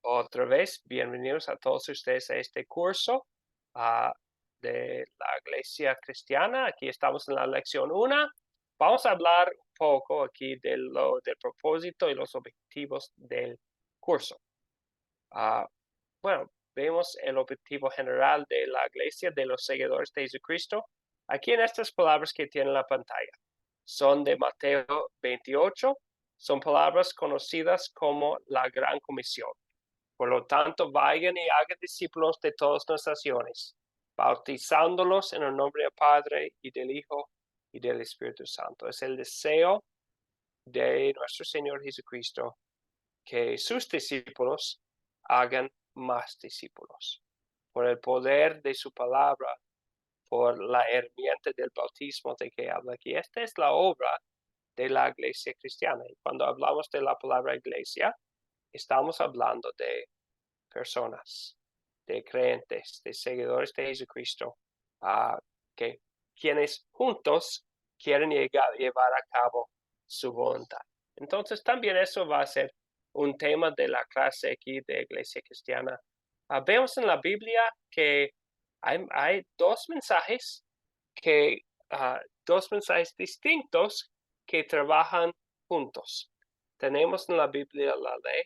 Otra vez, bienvenidos a todos ustedes a este curso de la Iglesia Cristiana. Aquí estamos en la lección 1. Vamos a hablar un poco aquí del propósito y los objetivos del curso. Bueno, vemos el objetivo general de la Iglesia de los seguidores de Jesucristo aquí en estas palabras que tienen en la pantalla. Son de Mateo 28, son palabras conocidas como la Gran Comisión. Por lo tanto, vayan y hagan discípulos de todas las naciones, bautizándolos en el nombre del Padre y del Hijo y del Espíritu Santo. Es el deseo de nuestro Señor Jesucristo que sus discípulos hagan más discípulos. Por el poder de su palabra, por la herramienta del bautismo de que habla aquí. Esta es la obra de la Iglesia cristiana. Y cuando hablamos de la palabra iglesia, estamos hablando de personas, de creyentes, de seguidores de Jesucristo, que quienes juntos quieren llevar a cabo su voluntad. Entonces también eso va a ser un tema de la clase aquí de Iglesia Cristiana. Vemos en la Biblia que hay dos mensajes distintos que trabajan juntos. Tenemos en la Biblia la ley,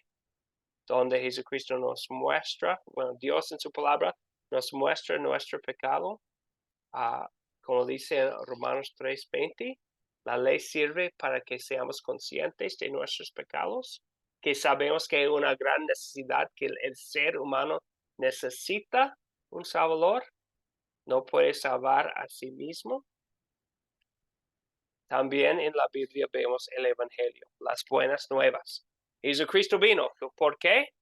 donde Jesucristo nos muestra, Dios en su palabra nos muestra nuestro pecado. Como dice Romanos 3:20, la ley sirve para que seamos conscientes de nuestros pecados, que sabemos que hay una gran necesidad, que el ser humano necesita un Salvador, no puede salvar a sí mismo. También en la Biblia vemos el Evangelio, las buenas nuevas. Jesucristo vino. ¿Por qué?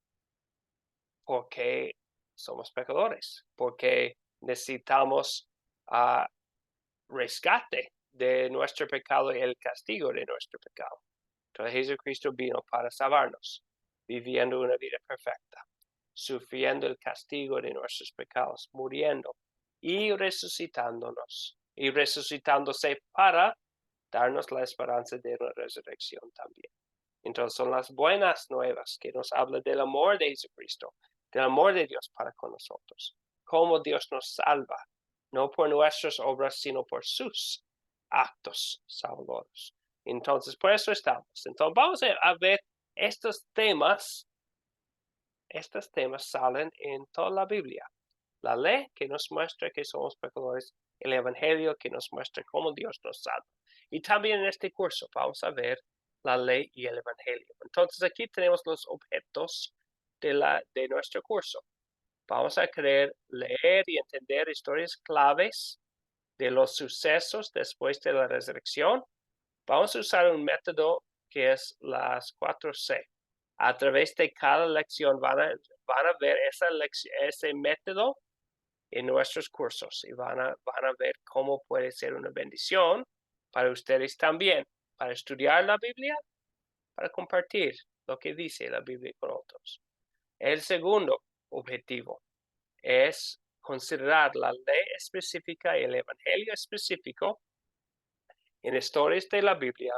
Porque somos pecadores, porque necesitamos rescate de nuestro pecado y el castigo de nuestro pecado. Entonces Jesucristo vino para salvarnos, viviendo una vida perfecta, sufriendo el castigo de nuestros pecados, muriendo y resucitándose para darnos la esperanza de la resurrección también. Entonces son las buenas nuevas que nos hablan del amor de Jesucristo, del amor de Dios para con nosotros, cómo Dios nos salva, no por nuestras obras, sino por sus actos salvadores. Entonces, por eso estamos. Entonces, vamos a ver estos temas. Estos temas salen en toda la Biblia. La ley que nos muestra que somos pecadores, el Evangelio que nos muestra cómo Dios nos salva. Y también en este curso vamos a ver la ley y el Evangelio. Entonces aquí tenemos los objetos de nuestro curso. Vamos a querer leer y entender historias claves de los sucesos después de la resurrección. Vamos a usar un método que es las 4C. A través de cada lección van a ver ese método en nuestros cursos y van a ver cómo puede ser una bendición para ustedes también, para estudiar la Biblia, para compartir lo que dice la Biblia con otros. El segundo objetivo es considerar la ley específica y el evangelio específico en historias de la Biblia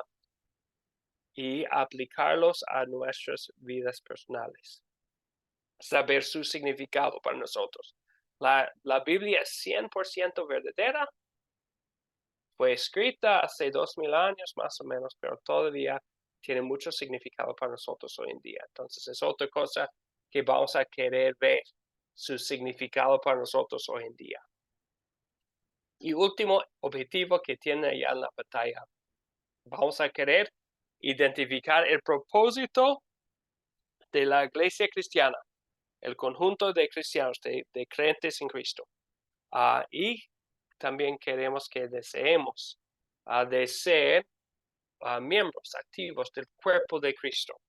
y aplicarlos a nuestras vidas personales. Saber su significado para nosotros. La Biblia es 100% verdadera. Fue escrita hace 2000 años más o menos, pero todavía tiene mucho significado para nosotros hoy en día. Entonces es otra cosa que vamos a querer ver, su significado para nosotros hoy en día. Y último objetivo que tiene allá en la pantalla. Vamos a querer identificar el propósito de la iglesia cristiana, el conjunto de cristianos, de creyentes en Cristo. Y también queremos que deseemos de ser miembros activos del cuerpo de Cristo.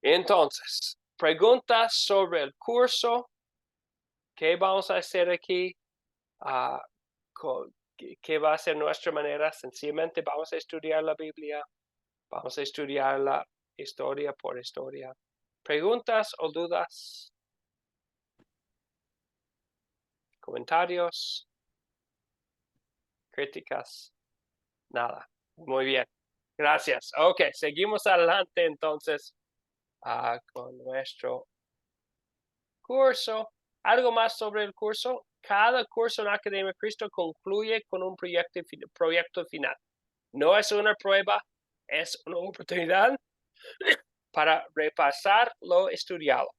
Entonces, preguntas sobre el curso. ¿Qué vamos a hacer aquí? ¿Qué va a ser nuestra manera? Sencillamente vamos a estudiar la Biblia. Vamos a estudiarla historia por historia. ¿Preguntas o dudas? ¿Comentarios? ¿Críticas? Nada. Muy bien. Gracias. Ok, seguimos adelante entonces. con nuestro curso. Algo más sobre el curso. Cada curso en Academia Cristo concluye con un proyecto final. No es una prueba, es una oportunidad para repasar lo estudiado.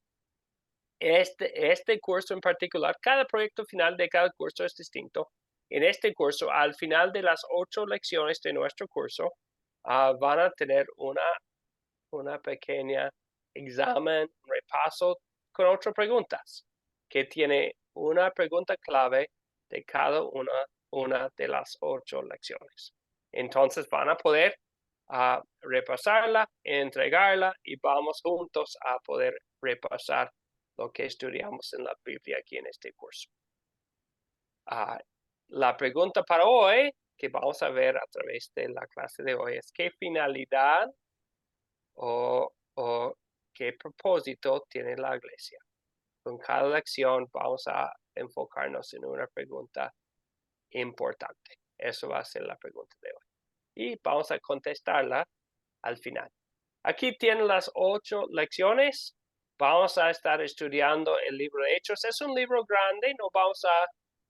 Este curso en particular, cada proyecto final de cada curso es distinto. En este curso, al final de las 8 lecciones de nuestro curso, van a tener una pequeña examen, repaso con 8 preguntas, que tiene una pregunta clave de cada una de las 8 lecciones. Entonces van a poder repasarla, entregarla y vamos juntos a poder repasar lo que estudiamos en la Biblia aquí en este curso. La pregunta para hoy que vamos a ver a través de la clase de hoy es ¿qué finalidad o qué propósito tiene la iglesia? Con cada lección vamos a enfocarnos en una pregunta importante. Eso va a ser la pregunta de hoy. Y vamos a contestarla al final. Aquí tienen las 8 lecciones. Vamos a estar estudiando el libro de Hechos. Es un libro grande, no vamos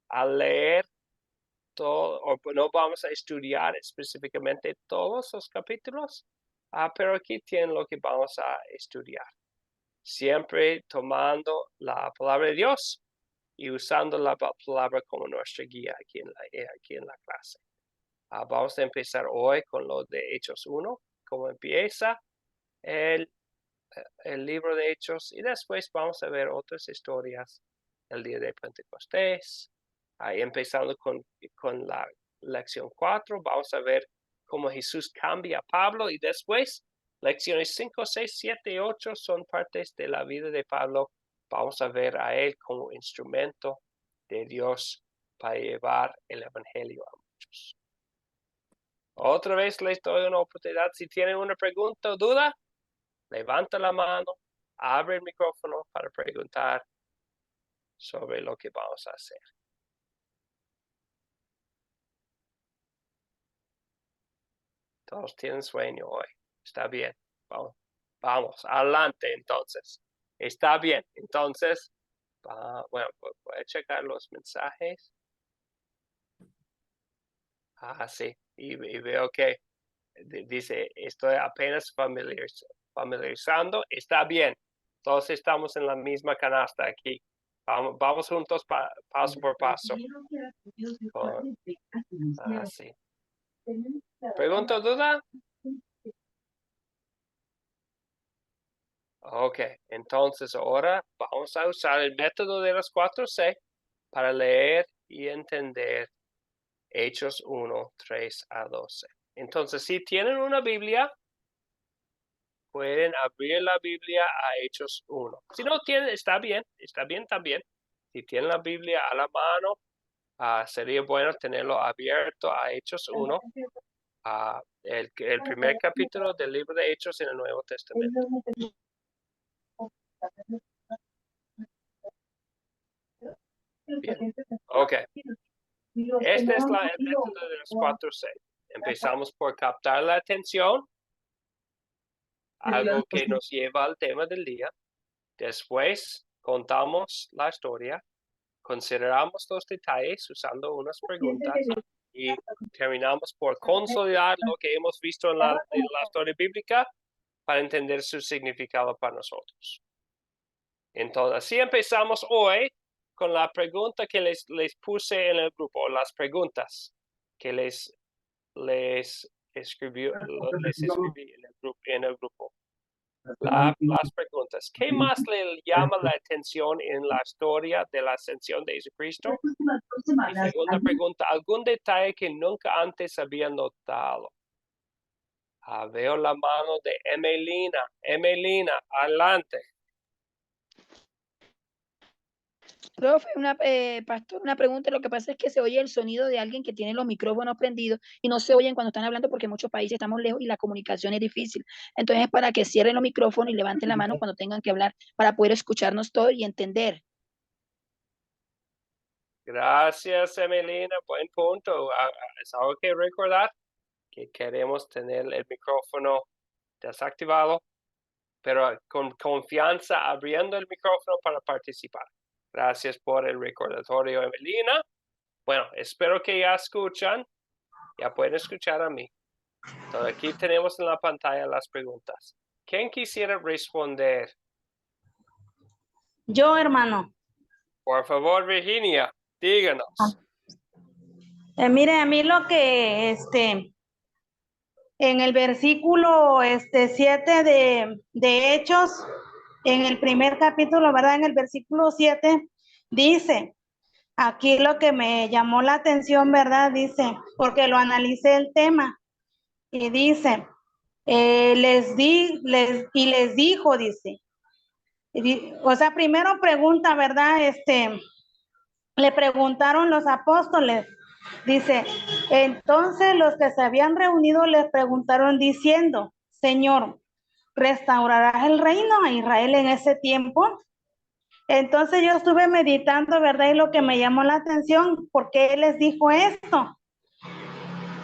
a leer todo, o no vamos a estudiar específicamente todos los capítulos, pero aquí tienen lo que vamos a estudiar. Siempre tomando la palabra de Dios y usando la palabra como nuestra guía aquí en la clase. Vamos a empezar hoy con lo de Hechos 1, cómo empieza el libro de Hechos, y después vamos a ver otras historias el día de Pentecostés. Empezando con la lección 4, vamos a ver cómo Jesús cambia a Pablo, y después lecciones 5, 6, 7 y 8 son partes de la vida de Pablo. Vamos a ver a él como instrumento de Dios para llevar el evangelio a muchos. Otra vez les doy una oportunidad. Si tienen una pregunta o duda, levanta la mano, abre el micrófono para preguntar sobre lo que vamos a hacer. Todos tienen sueño hoy. Está bien. Vamos, adelante entonces. Está bien. Entonces, bueno, voy a checar los mensajes. Sí. Y veo que dice, estoy apenas familiarizando. Está bien. Todos estamos en la misma canasta aquí. Vamos juntos paso por paso. Sí. ¿Pregunta o duda? Ok, entonces ahora vamos a usar el método de las 4C para leer y entender Hechos 1, 3 a 12. Entonces, si tienen una Biblia, pueden abrir la Biblia a Hechos 1. Si no tienen, está bien también. Si tienen la Biblia a la mano, sería bueno tenerlo abierto a Hechos 1, el primer capítulo del libro de Hechos en el Nuevo Testamento. Bien. Ok. Este es el método de los 4C. Empezamos por captar la atención, algo que nos lleva al tema del día. Después contamos la historia, consideramos los detalles usando unas preguntas y terminamos por consolidar lo que hemos visto en la historia bíblica para entender su significado para nosotros. Entonces, así empezamos hoy con la pregunta que les puse en el grupo, las preguntas que les escribí en el grupo. Las preguntas. ¿Qué más le llama la atención en la historia de la ascensión de Jesucristo? Y segunda pregunta, ¿algún detalle que nunca antes había notado? Veo la mano de Emelina. Emelina, adelante. Profe, pastor, una pregunta. Lo que pasa es que se oye el sonido de alguien que tiene los micrófonos prendidos y no se oyen cuando están hablando porque en muchos países estamos lejos y la comunicación es difícil. Entonces, para que cierren los micrófonos y levanten la mano cuando tengan que hablar para poder escucharnos todo y entender. Gracias, Emelina. Buen punto. Es algo que recordar que queremos tener el micrófono desactivado pero con confianza abriendo el micrófono para participar. Gracias por el recordatorio, Emelina. Bueno, espero que ya escuchan, ya pueden escuchar a mí. Entonces, aquí tenemos en la pantalla las preguntas. ¿Quién quisiera responder? Yo, hermano. Por favor, Virginia, díganos. Mire, a mí lo que, en el versículo 7 de Hechos, en el primer capítulo, ¿verdad? En el versículo 7, dice, aquí lo que me llamó la atención, ¿verdad? Dice, porque lo analicé el tema, y dice, les dijo, dice, o sea, primero pregunta, ¿verdad? Le preguntaron los apóstoles, dice, entonces los que se habían reunido les preguntaron diciendo, Señor, ¿restaurarás el reino a Israel en ese tiempo? Entonces yo estuve meditando, ¿verdad? Y lo que me llamó la atención, ¿por qué él les dijo esto?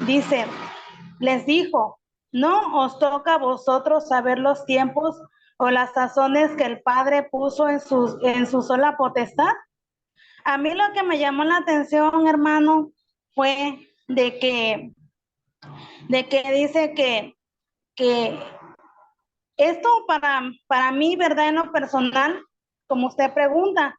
Dice, les dijo, no os toca a vosotros saber los tiempos o las sazones que el Padre puso en su sola potestad. A mí lo que me llamó la atención, hermano, fue de que dice que esto para mí, ¿verdad? En lo personal, como usted pregunta,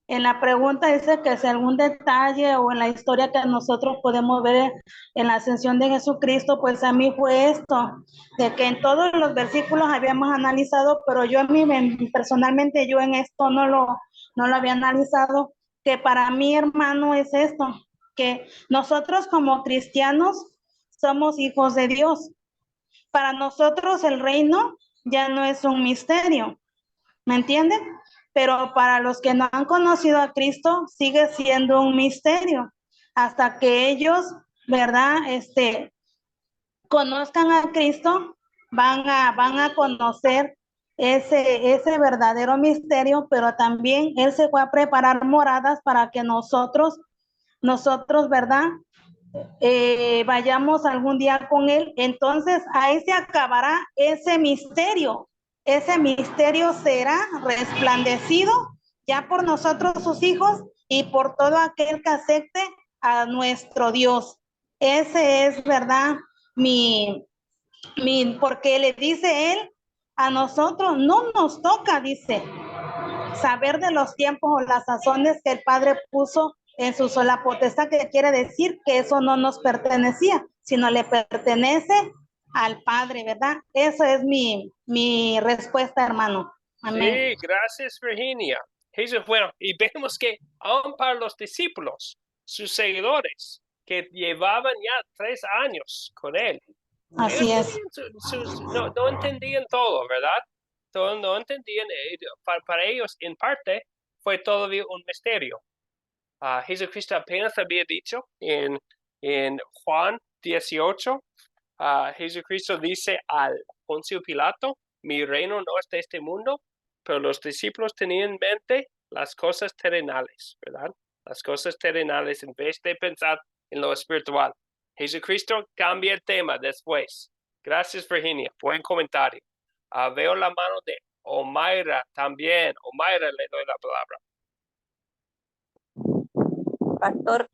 en la pregunta dice que si algún detalle o en la historia que nosotros podemos ver en la ascensión de Jesucristo, pues a mí fue esto, de que en todos los versículos habíamos analizado, pero yo a mí personalmente yo en esto no lo había analizado, que para mí, hermano, es esto, que nosotros como cristianos somos hijos de Dios. Para nosotros el reino ya no es un misterio, ¿me entienden? Pero para los que no han conocido a Cristo sigue siendo un misterio hasta que ellos, ¿verdad? Conozcan a Cristo, van a conocer ese verdadero misterio, pero también Él se fue a preparar moradas para que nosotros, ¿verdad? Vayamos algún día con Él. Entonces ahí se acabará ese misterio. Ese misterio será resplandecido ya por nosotros sus hijos y por todo aquel que acepte a nuestro Dios. Ese es, ¿verdad? Porque le dice Él a nosotros, no nos toca, dice, saber de los tiempos o las sazones que el Padre puso en su sola potestad, que quiere decir que eso no nos pertenecía, sino le pertenece al Padre, ¿verdad? Eso es mi respuesta, hermano. Amén. Sí, gracias, Virginia. Jesús, bueno, y vemos que aún para los discípulos, sus seguidores, que llevaban ya 3 años con él, Así ellos es. no entendían todo, ¿verdad? No entendían, para ellos en parte fue todavía un misterio. Jesucristo apenas había dicho en Juan 18, Jesucristo dice al Poncio Pilato, mi reino no es de este mundo, pero los discípulos tenían en mente las cosas terrenales, ¿verdad? Las cosas terrenales en vez de pensar en lo espiritual. Jesucristo cambia el tema después. Gracias, Virginia. Buen comentario. Veo la mano de Omaira también. Omaira, le doy la palabra. Pastor,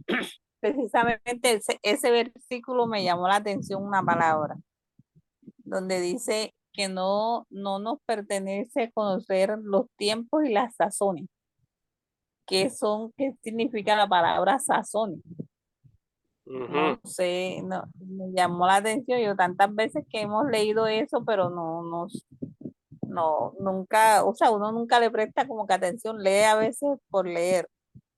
precisamente ese versículo me llamó la atención una palabra, donde dice que no nos pertenece conocer los tiempos y las sazones. ¿Qué significa la palabra sazones? No sé, me llamó la atención. Yo tantas veces que hemos leído eso, pero nunca, o sea, uno nunca le presta como que atención, lee a veces por leer.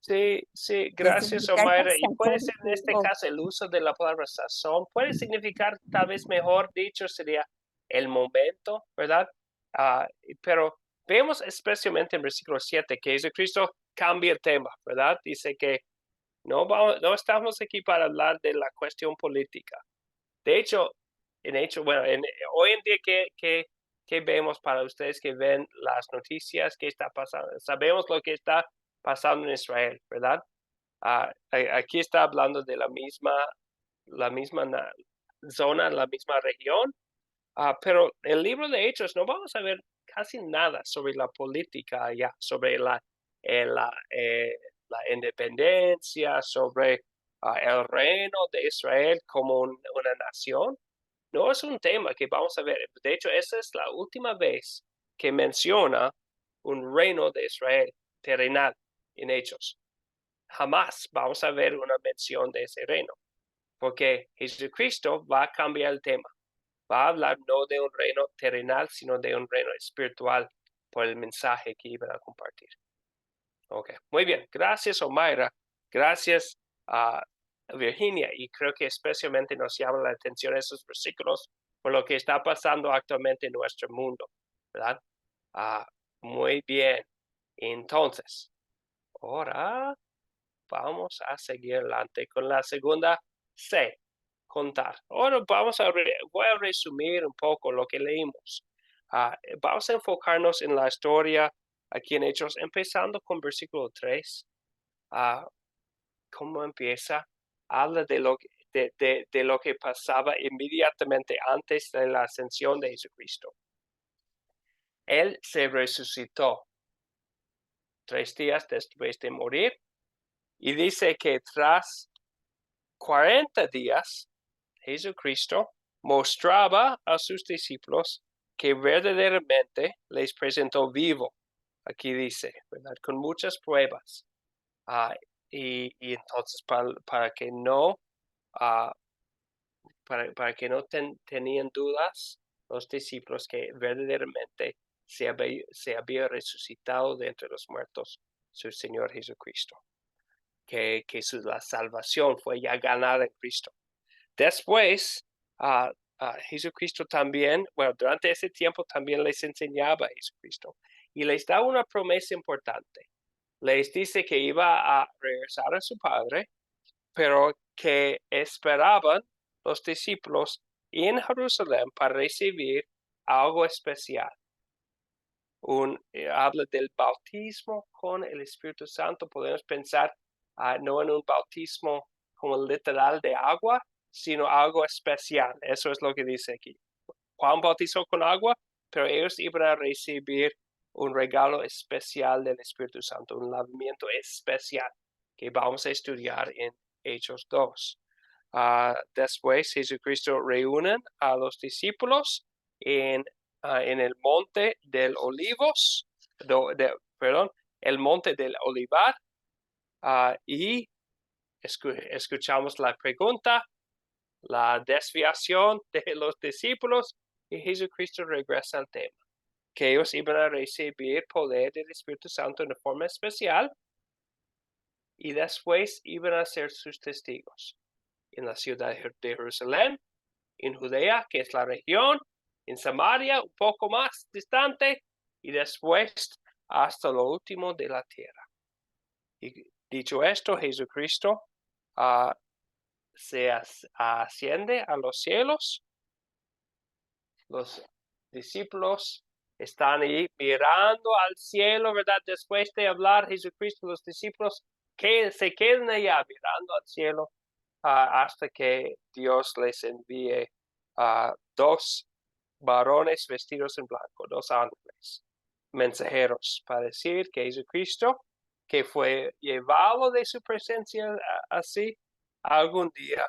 Sí, gracias, Omaira. Y puede ser en este caso el uso de la palabra sazón, puede significar, tal vez mejor dicho, sería el momento, ¿verdad? Pero vemos especialmente en versículo 7 que Jesucristo cambia el tema, ¿verdad? Dice que no estamos aquí para hablar de la cuestión política. De hecho, bueno, hoy en día, ¿qué vemos para ustedes que ven las noticias? ¿Qué está pasando? Sabemos lo que está pasando en Israel, ¿verdad? Aquí está hablando de la misma zona, la misma región, pero el libro de Hechos no vamos a ver casi nada sobre la política allá, sobre la independencia, sobre el reino de Israel como una nación. No es un tema que vamos a ver. De hecho, esa es la última vez que menciona un reino de Israel terrenal en Hechos. Jamás vamos a ver una mención de ese reino, porque Jesucristo va a cambiar el tema. Va a hablar no de un reino terrenal, sino de un reino espiritual por el mensaje que iban a compartir. Ok, muy bien. Gracias, Omaira. Gracias a Virginia. Y creo que especialmente nos llaman la atención esos versículos por lo que está pasando actualmente en nuestro mundo, ¿verdad? Muy bien. Entonces, ahora vamos a seguir adelante con la segunda C, contar. Ahora voy a resumir un poco lo que leímos. Vamos a enfocarnos en la historia aquí en Hechos, empezando con versículo 3. ¿Cómo empieza? Habla de lo que pasaba inmediatamente antes de la ascensión de Jesucristo. Él se resucitó 3 días después de morir y dice que tras 40 días, Jesucristo mostraba a sus discípulos que verdaderamente les presentó vivo. Aquí dice, ¿verdad? Con muchas pruebas. Y entonces para que no, para que no tenían dudas los discípulos que verdaderamente se había resucitado de entre los muertos su Señor Jesucristo. Que la salvación fue ya ganada en Cristo. Después, Jesucristo también, bueno, durante ese tiempo también les enseñaba a Jesucristo y les da una promesa importante. Les dice que iba a regresar a su Padre, pero que esperaban los discípulos en Jerusalén para recibir algo especial. Habla del bautismo con el Espíritu Santo. Podemos pensar no en un bautismo como literal de agua, sino algo especial. Eso es lo que dice aquí. Juan bautizó con agua, pero ellos iban a recibir un regalo especial del Espíritu Santo, un lavamiento especial que vamos a estudiar en Hechos 2. Después Jesucristo reúne a los discípulos en el monte del Olivos, el monte del Olivar, y escuchamos la pregunta, la desviación de los discípulos, y Jesucristo regresa al tema, que ellos iban a recibir poder del Espíritu Santo en forma especial, y después iban a ser sus testigos en la ciudad de Jerusalén, en Judea, que es la región, en Samaria, un poco más distante, y después hasta lo último de la tierra. Y dicho esto, Jesucristo se asciende a los cielos. Los discípulos están ahí mirando al cielo, ¿verdad? Después de hablar Jesucristo, los discípulos que se quedan allá mirando al cielo hasta que Dios les envíe 2 varones vestidos en blanco, 2 ángeles mensajeros para decir que Jesucristo, que fue llevado de su presencia así, algún día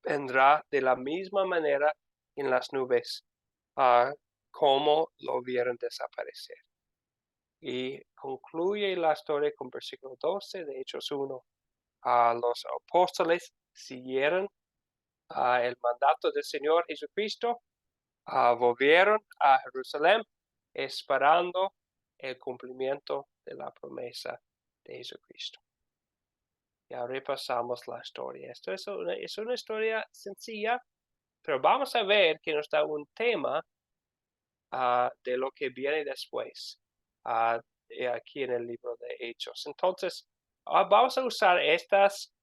vendrá de la misma manera en las nubes como lo vieron desaparecer. Y concluye la historia con versículo 12 de Hechos 1. Los apóstoles siguieron el mandato del Señor Jesucristo, volvieron a Jerusalén esperando el cumplimiento de la promesa de Jesucristo. Y ahora repasamos la historia. Esto es una historia sencilla, pero vamos a ver que nos da un tema de lo que viene después, aquí en el libro de Hechos. Entonces, vamos a usar estos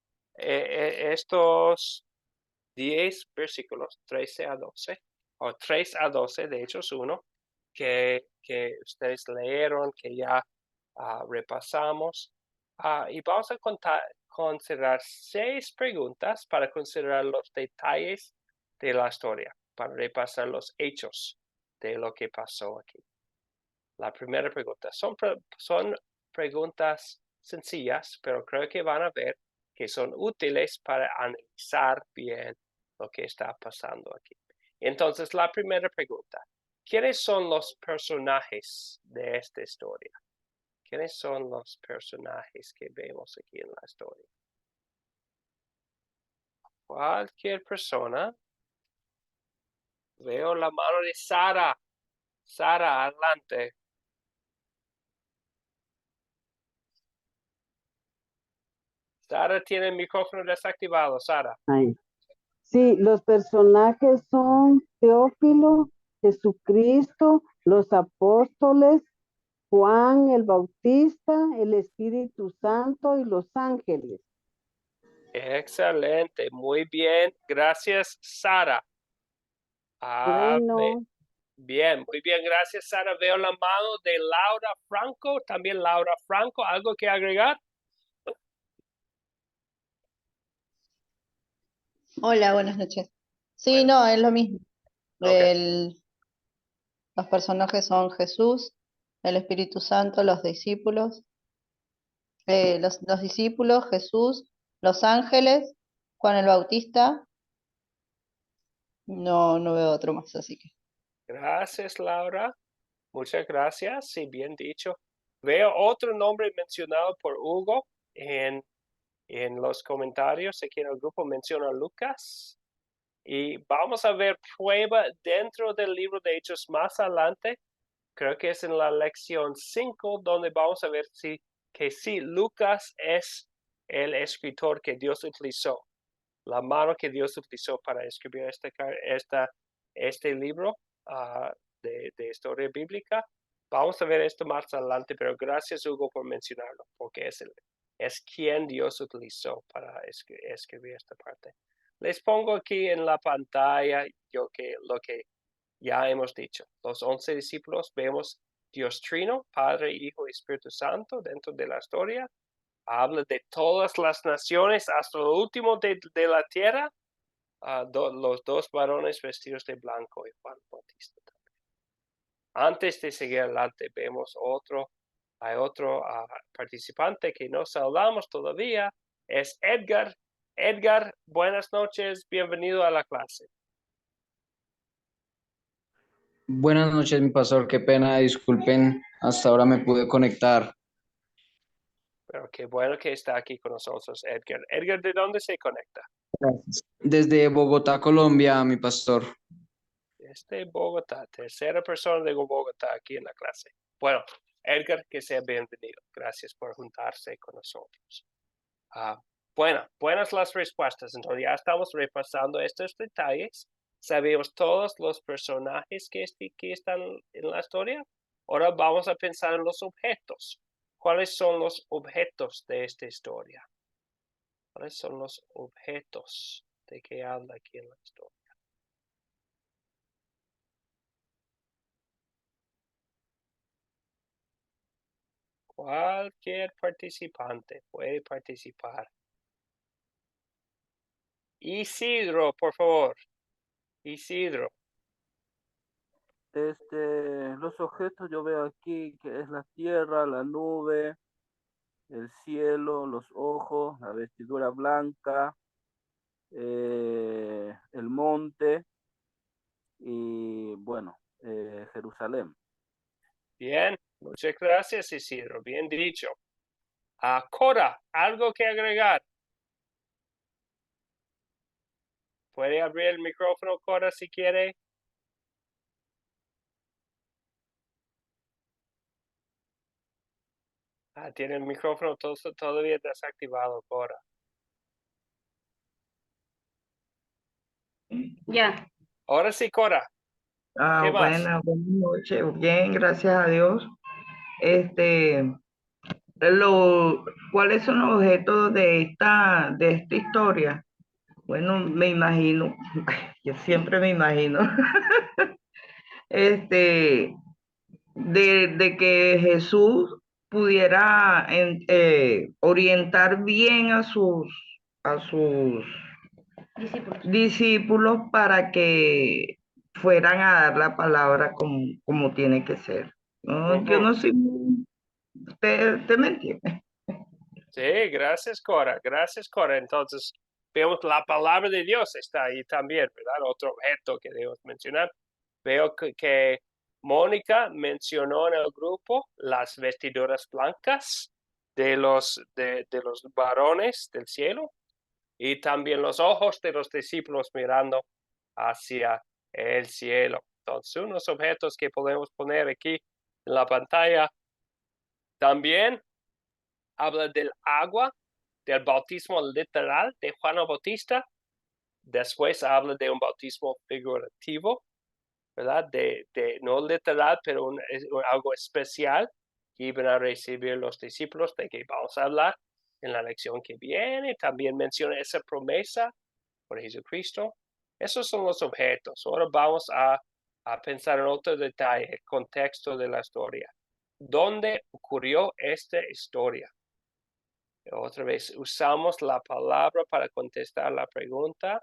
10 versículos, 13 a 12, o 3 a 12 de Hechos 1, que ustedes leyeron, que ya repasamos. Y vamos a considerar 6 preguntas para considerar los detalles de la historia, para repasar los hechos de lo que pasó aquí. La primera pregunta. Son preguntas sencillas, pero creo que van a ver que son útiles para analizar bien lo que está pasando aquí. Entonces, la primera pregunta. ¿Quiénes son los personajes de esta historia? ¿Quiénes son los personajes que vemos aquí en la historia? Cualquier persona. Veo la mano de Sara. Sara, adelante. Sara tiene el micrófono desactivado, Sara. Ay. Sí, los personajes son Teófilo, Jesucristo, los apóstoles, Juan el Bautista, el Espíritu Santo y los ángeles. Excelente, muy bien. Gracias, Sara. Bueno, Bien, muy bien, gracias, Sara. Veo la mano de Laura Franco. También Laura Franco, ¿algo que agregar? Hola, buenas noches. Sí, Buenas no, es lo mismo. Ok. Los personajes son Jesús, el Espíritu Santo, los discípulos, los discípulos, Jesús, los ángeles, Juan el Bautista. No veo otro más, así que. Gracias, Laura. Muchas gracias. Sí, bien dicho. Veo otro nombre mencionado por Hugo en los comentarios. Aquí en el grupo menciona a Lucas. Y vamos a ver prueba dentro del libro de Hechos más adelante. Creo que es en la lección 5 donde vamos a ver que sí, Lucas es el escritor que Dios utilizó. La mano que Dios utilizó para escribir este libro de historia bíblica. Vamos a ver esto más adelante, pero gracias, Hugo, por mencionarlo, porque es quien Dios utilizó para escribir esta parte. Les pongo aquí en la pantalla lo que ya hemos dicho. Los 11 discípulos, vemos Dios Trino, Padre, Hijo y Espíritu Santo dentro de la historia. Habla de todas las naciones hasta lo último de la tierra. Los dos varones vestidos de blanco y Juan Bautista también. Antes de seguir adelante, hay otro participante que no saludamos todavía, es Edgar. Edgar, buenas noches, bienvenido a la clase. Buenas noches, mi pastor. Qué pena, disculpen. Hasta ahora me pude conectar. Pero qué bueno que está aquí con nosotros, Edgar. Edgar, ¿de dónde se conecta? Desde Bogotá, Colombia, mi pastor. Desde Bogotá, tercera persona de Bogotá aquí en la clase. Bueno, Edgar, que sea bienvenido. Gracias por juntarse con nosotros. Buenas las respuestas. Entonces ya estamos repasando estos detalles. Sabemos todos los personajes que están en la historia. Ahora vamos a pensar en los objetos. ¿Cuáles son los objetos de esta historia? ¿Cuáles son los objetos de que habla aquí en la historia? Cualquier participante puede participar. Isidro, por favor. Isidro. Los objetos yo veo aquí que es la tierra, la nube, el cielo, los ojos, la vestidura blanca, el monte y bueno, Jerusalén. Bien, muchas gracias, Isidro. Bien dicho. Cora, ¿algo que agregar? Puede abrir el micrófono, Cora, si quiere. Tiene el micrófono todavía desactivado, Cora. Ya. Ahora sí, Cora. ¿Qué más? Buenas noches. Bien, gracias a Dios. ¿Cuáles son los objetos de esta historia? Bueno, me imagino, yo siempre me imagino, de que Jesús pudiera orientar bien a sus discípulos para que fueran a dar la palabra como tiene que ser. No, yo no soy, te me entiendes. Sí, gracias, Cora. Gracias, Cora. Entonces, vemos la palabra de Dios está ahí también, ¿verdad? Otro objeto que debemos mencionar. Veo que Mónica mencionó en el grupo las vestiduras blancas de los varones del cielo y también los ojos de los discípulos mirando hacia el cielo. Entonces, unos objetos que podemos poner aquí en la pantalla. También habla del agua, del bautismo literal de Juan el Bautista. Después habla de un bautismo figurativo, ¿verdad? No literal, pero es algo especial que iban a recibir los discípulos, de que vamos a hablar en la lección que viene. También menciona esa promesa por Jesucristo. Esos son los objetos. Ahora vamos a pensar en otro detalle, el contexto de la historia. ¿Dónde ocurrió esta historia? Otra vez, usamos la palabra para contestar la pregunta,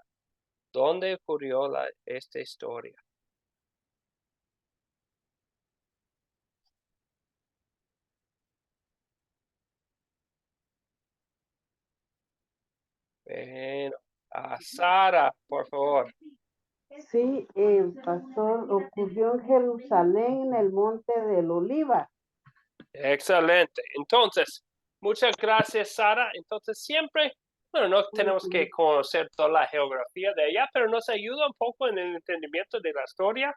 ¿dónde ocurrió esta historia? Bueno, a Sara, por favor. Sí, pastor, ocurrió en Jerusalén, en el monte del Oliva. Excelente. Entonces, muchas gracias, Sara. Entonces, siempre, bueno, no tenemos que conocer toda la geografía de allá, pero nos ayuda un poco en el entendimiento de la historia.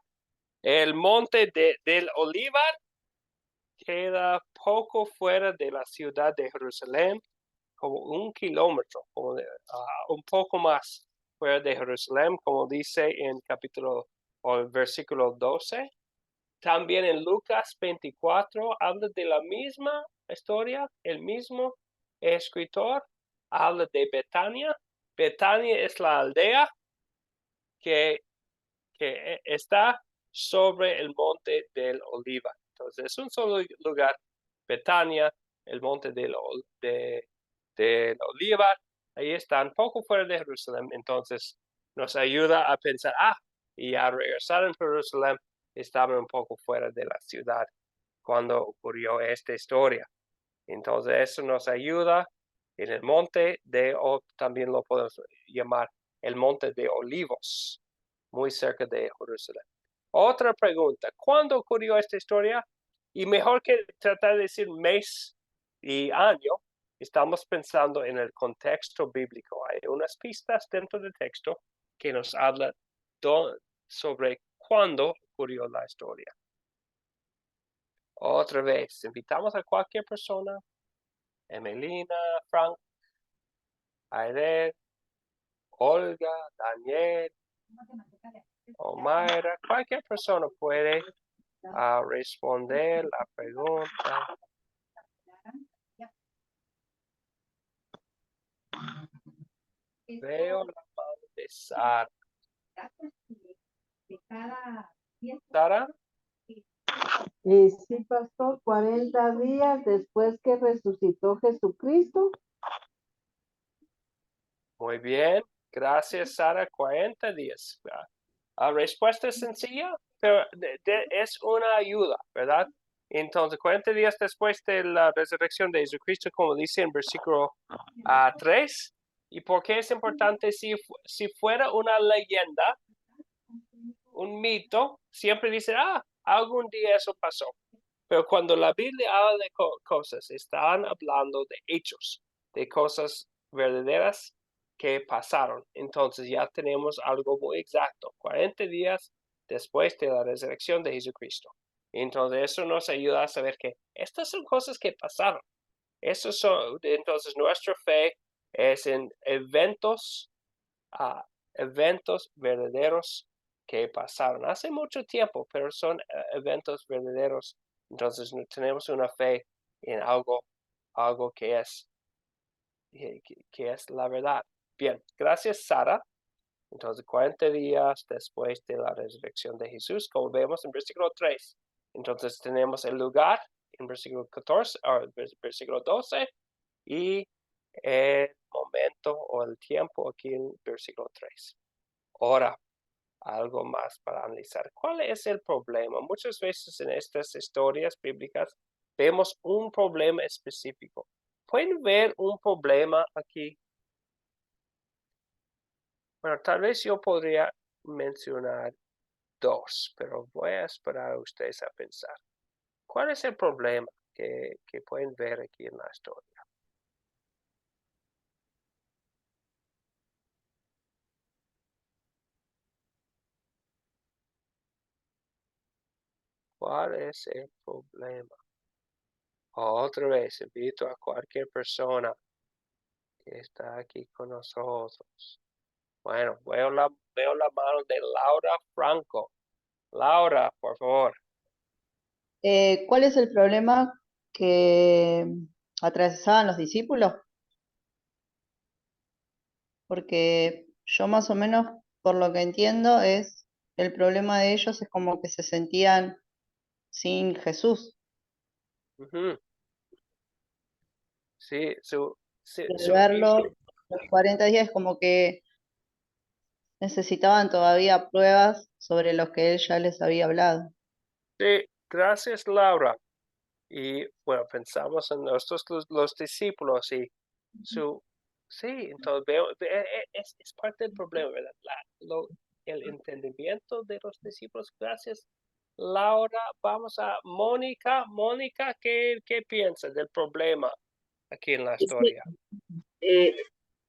El monte del Olivar queda poco fuera de la ciudad de Jerusalén, como 1 kilómetro, como un poco más fuera de Jerusalén, como dice en capítulo o el versículo 12. También en Lucas 24 habla de la misma historia, el mismo escritor habla de Betania. Betania es la aldea que está sobre el monte del Oliva. Entonces es un solo lugar, Betania, el monte del Oliva, ahí está, un poco fuera de Jerusalén. Entonces nos ayuda a pensar, y a regresar en Jerusalén, estaban un poco fuera de la ciudad cuando ocurrió esta historia. Entonces eso nos ayuda en el monte o también lo podemos llamar el monte de Olivos, muy cerca de Jerusalén. Otra pregunta, ¿cuándo ocurrió esta historia? Y mejor que tratar de decir mes y año, estamos pensando en el contexto bíblico. Hay unas pistas dentro del texto que nos hablan sobre cuándo ocurrió la historia. Otra vez, invitamos a cualquier persona, Emelina, Frank, Aide, Olga, Daniel, Omaira, cualquier persona puede responder la pregunta. Veo la mano de Sara. Sara, Sí, pastor, 40 días después que resucitó Jesucristo. muy bien. Gracias, Sara. 40 días. La respuesta es sencilla, pero es una ayuda, ¿verdad? Entonces, 40 días después de la resurrección de Jesucristo, como dice en versículo 3, ¿y por qué es importante? Si fuera una leyenda, un mito, siempre dice, algún día eso pasó. Pero cuando la Biblia habla de cosas, están hablando de hechos, de cosas verdaderas que pasaron. Entonces ya tenemos algo muy exacto, 40 días después de la resurrección de Jesucristo. Entonces eso nos ayuda a saber que estas son cosas que pasaron. Entonces nuestra fe es en eventos verdaderos que pasaron hace mucho tiempo, pero son eventos verdaderos. Entonces tenemos una fe en algo que es la verdad. Bien, gracias, Sara. Entonces 40 días después de la resurrección de Jesús, como vemos en versículo 3. Entonces tenemos el lugar en versículo 14 o versículo 12 y el momento o el tiempo aquí en versículo 3. Ahora, algo más para analizar. ¿Cuál es el problema? Muchas veces en estas historias bíblicas vemos un problema específico. ¿Pueden ver un problema aquí? Bueno, tal vez yo podría mencionar dos, pero voy a esperar a ustedes a pensar. ¿Cuál es el problema que pueden ver aquí en la historia? ¿Cuál es el problema? Otra vez, invito a cualquier persona que está aquí con nosotros. Bueno, veo la mano de Laura Franco. Laura, por favor. ¿Cuál es el problema que atravesaban los discípulos? Porque yo más o menos, por lo que entiendo, el problema de ellos es como que se sentían sin Jesús. Ujú. Sí, Al verlo, los 40 días como que necesitaban todavía pruebas sobre los que él ya les había hablado. sí, gracias, Laura. Y bueno, pensamos en los discípulos y sí, entonces veo, es parte del problema, ¿verdad? El entendimiento de los discípulos. Gracias, Laura. Vamos a Mónica. Mónica, ¿qué piensas del problema aquí en la historia?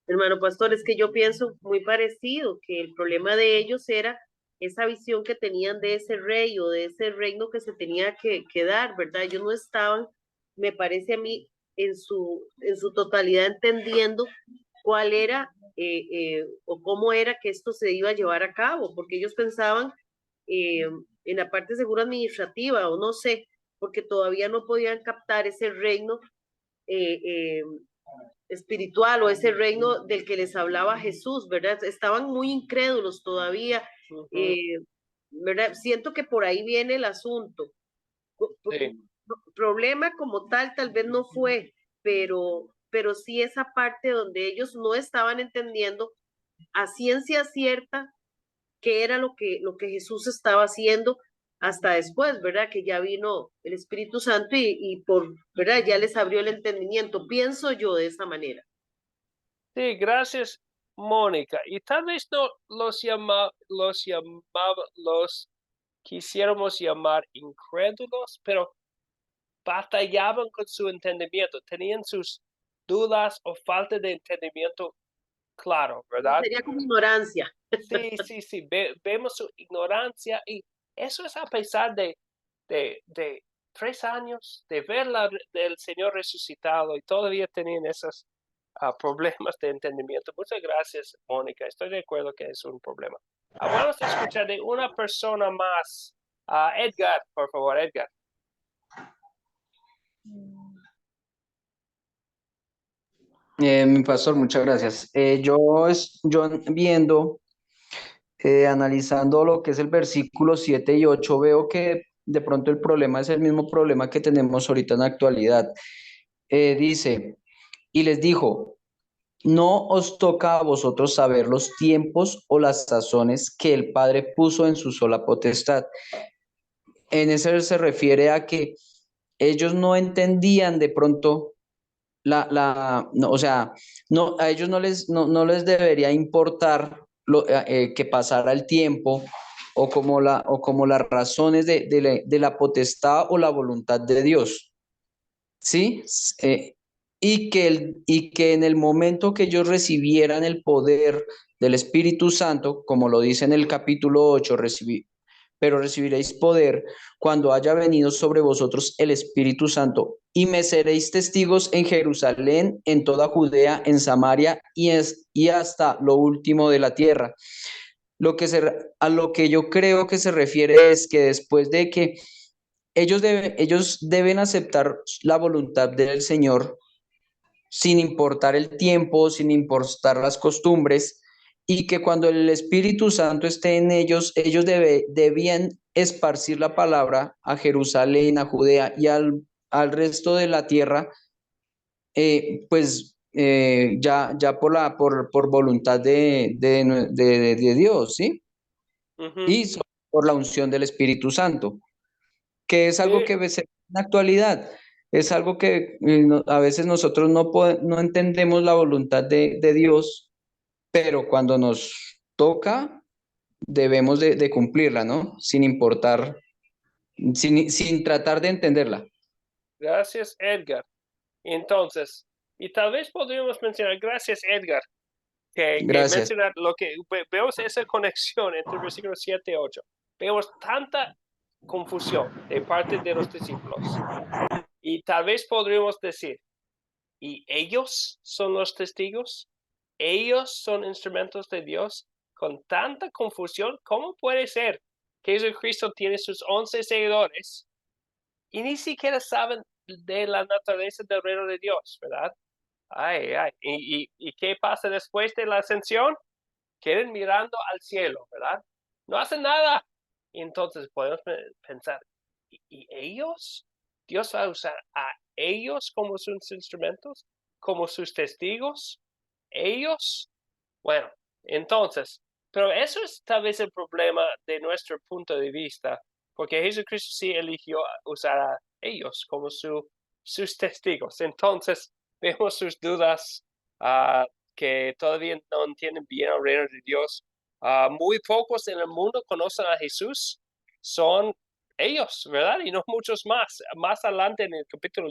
Hermano pastor, es que yo pienso muy parecido, que el problema de ellos era esa visión que tenían de ese rey o de ese reino que se tenía que dar, ¿verdad? Ellos no estaban, me parece a mí, en su totalidad entendiendo cuál era o cómo era que esto se iba a llevar a cabo, porque ellos pensaban en la parte segura administrativa o no sé, porque todavía no podían captar ese reino eh, eh, espiritual o ese reino del que les hablaba Jesús, ¿verdad? Estaban muy incrédulos todavía, ¿verdad? Siento que por ahí viene el asunto. Sí. Problema como tal vez no fue, pero sí esa parte donde ellos no estaban entendiendo a ciencia cierta qué era lo que Jesús estaba haciendo hasta después, ¿verdad? Que ya vino el Espíritu Santo y por, ¿verdad? Ya les abrió el entendimiento. Pienso yo de esa manera. Sí, gracias, Mónica. Y tal vez no los quisiéramos llamar incrédulos, pero batallaban con su entendimiento, tenían sus dudas o falta de entendimiento claro, ¿verdad? Sería como ignorancia. Sí, vemos su ignorancia y eso es a pesar de 3 años de ver del Señor resucitado y todavía tenían esos problemas de entendimiento. Muchas gracias, Mónica. Estoy de acuerdo que es un problema. Vamos a escuchar de una persona más. Edgar, por favor, Edgar. Mi pastor, muchas gracias. Yo viendo, analizando lo que es el versículo 7 y 8, veo que de pronto el problema es el mismo problema que tenemos ahorita en la actualidad. Dice, y les dijo, no os toca a vosotros saber los tiempos o las sazones que el Padre puso en su sola potestad. En eso se refiere a que ellos no entendían de pronto no, o sea, no, a ellos no les debería importar que pasara el tiempo o como las razones de la potestad o la voluntad de Dios, ¿sí? Y que en el momento que ellos recibieran el poder del Espíritu Santo, como lo dice en el capítulo 8, pero recibiréis poder cuando haya venido sobre vosotros el Espíritu Santo, y me seréis testigos en Jerusalén, en toda Judea, en Samaria y hasta lo último de la tierra. A lo que yo creo que se refiere es que después de que ellos deben aceptar la voluntad del Señor sin importar el tiempo, sin importar las costumbres, y que cuando el Espíritu Santo esté en ellos, ellos debían esparcir la palabra a Jerusalén, a Judea y al resto de la tierra, ya por voluntad de Dios, ¿sí? Ujú. y por la unción del Espíritu Santo, que es algo Sí. que ves en la actualidad. Es algo que a veces nosotros no entendemos la voluntad de Dios, pero cuando nos toca, debemos de cumplirla, ¿no? Sin importar, sin tratar de entenderla. Gracias, Edgar. Entonces, y tal vez podríamos mencionar, gracias, Edgar, que Gracias. mencionar lo que vemos esa conexión entre versículos 7 y 8. Vemos tanta confusión de parte de los discípulos. Y tal vez podríamos decir, ¿y ellos son los testigos? ¿Ellos son instrumentos de Dios? Con tanta confusión, ¿cómo puede ser que Jesucristo tiene sus 11 seguidores y ni siquiera saben de la naturaleza del reino de Dios, ¿verdad? Ay, ay. ¿Y qué pasa después de la ascensión? Queden mirando al cielo, ¿verdad? No hacen nada. Y entonces podemos pensar, ¿y ellos? ¿Dios va a usar a ellos como sus instrumentos? ¿Como sus testigos? ¿Ellos? Bueno, entonces, pero eso es tal vez el problema de nuestro punto de vista, porque Jesucristo sí eligió usar a ellos como sus testigos. Entonces, vemos sus dudas que todavía no entienden bien el reino de Dios. Muy pocos en el mundo conocen a Jesús, son ellos, ¿verdad? Y no muchos más. Más adelante en el capítulo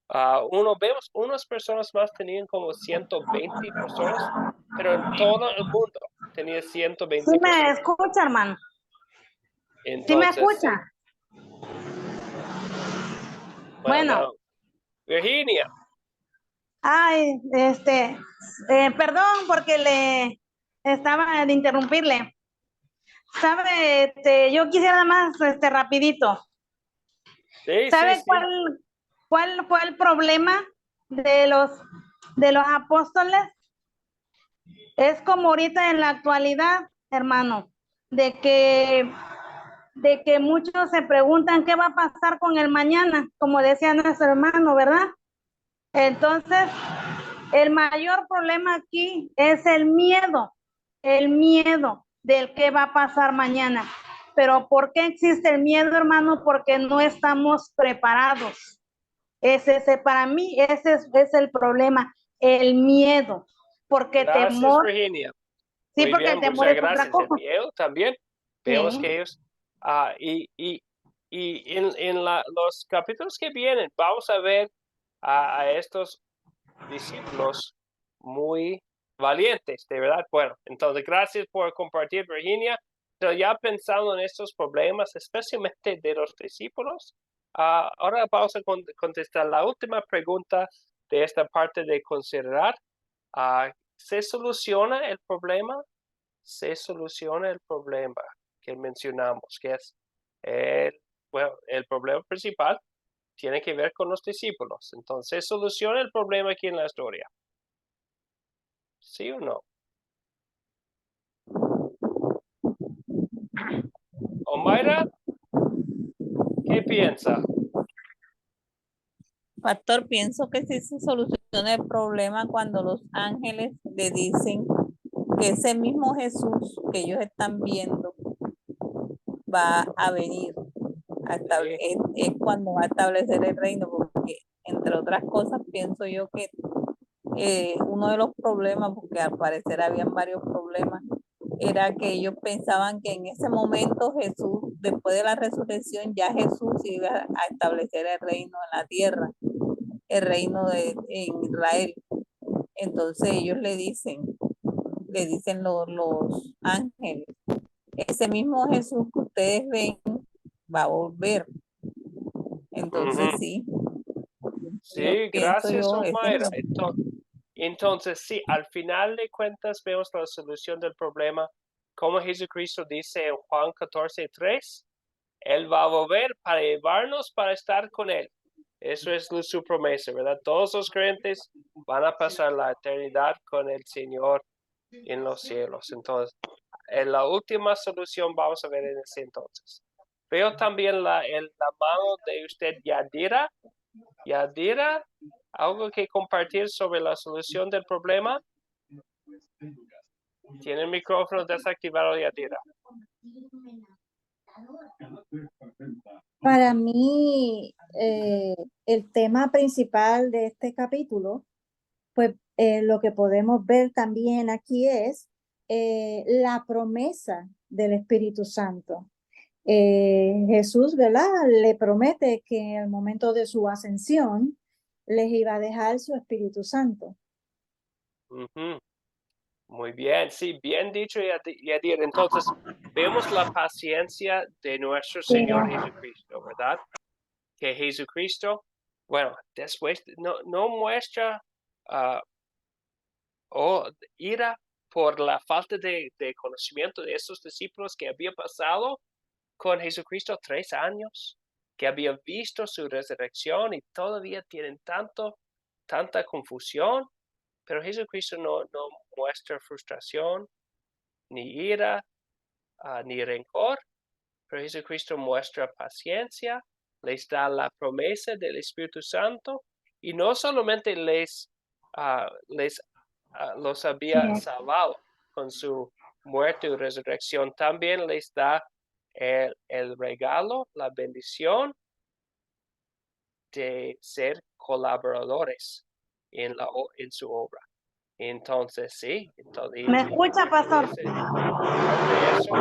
1 vemos unas personas más tenían como 120 personas, pero en todo el mundo tenía Sí 120 me personas. escucha, hermano. Sí me Entonces, sí. escucha. Bueno, Bueno, Virginia, ay, perdón porque le estaba de interrumpirle. Sabe, yo quisiera más, rapidito. sí, ¿Sabe sí. cuál fue el problema de los apóstoles? Es como ahorita en la actualidad, hermano, de que muchos se preguntan qué va a pasar con el mañana, como decía nuestro hermano, ¿verdad? Entonces, el mayor problema aquí es el miedo del qué va a pasar mañana. Pero ¿por qué existe el miedo, hermano? Porque no estamos preparados. Para mí, ese es el problema, el miedo. Porque Gracias, temor, Virginia. sí, Muy porque el bien, temor muchas es otra gracias. El cosa. miedo también. Vemos Sí. que ellos, y en los capítulos que vienen, vamos a ver a estos discípulos muy valientes, de verdad. Bueno, entonces gracias por compartir, Virginia. Pero ya pensando en estos problemas, especialmente de los discípulos, ahora vamos a contestar la última pregunta de esta parte de considerar. ¿Se soluciona el problema? Se soluciona el problema que mencionamos, que es el problema principal tiene que ver con los discípulos. Entonces, ¿se soluciona el problema aquí en la historia? ¿Sí o no? Omaira, ¿qué piensa? Pastor, pienso que sí se soluciona el problema cuando los ángeles le dicen que ese mismo Jesús que ellos están viendo va a venir. Es cuando va a establecer el reino, porque entre otras cosas pienso yo que uno de los problemas, porque al parecer habían varios problemas, era que ellos pensaban que en ese momento Jesús, después de la resurrección, ya Jesús iba a establecer el reino en la tierra, el reino en Israel. Entonces ellos le dicen los ángeles, ese mismo Jesús que ustedes ven va a volver. Entonces sí. Sí, gracias, Yo, Omaira. Entonces, sí, al final de cuentas vemos la solución del problema. Como Jesucristo dice en Juan 14:3, Él va a volver para llevarnos para estar con Él. Eso es su promesa, ¿verdad? Todos los creyentes van a pasar la eternidad con el Señor en los cielos. Entonces, en la última solución vamos a ver en ese entonces. Veo también la mano de usted, Yadira. Yadira, ¿algo que compartir sobre la solución del problema? Tiene el micrófono desactivado, Yadira. Para mí, el tema principal de este capítulo, pues lo que podemos ver también aquí es la promesa del Espíritu Santo. Jesús, ¿verdad? Le promete que en el momento de su ascensión les iba a dejar su Espíritu Santo. Ujú. Muy bien, sí, bien dicho, Yadir. Entonces, vemos la paciencia de nuestro Señor Jesucristo, ¿verdad? Que Jesucristo, bueno, después no muestra ira por la falta de conocimiento de esos discípulos que había pasado con Jesucristo 3 años, que había visto su resurrección y todavía tienen tanta confusión, pero Jesucristo no muestra frustración, ni ira, ni rencor, pero Jesucristo muestra paciencia, les da la promesa del Espíritu Santo y no solamente los había salvado con su muerte y resurrección, también les da el regalo, la bendición de ser colaboradores en su obra. Entonces, sí. Entonces, ¿Me escucha, pastor? Parte de eso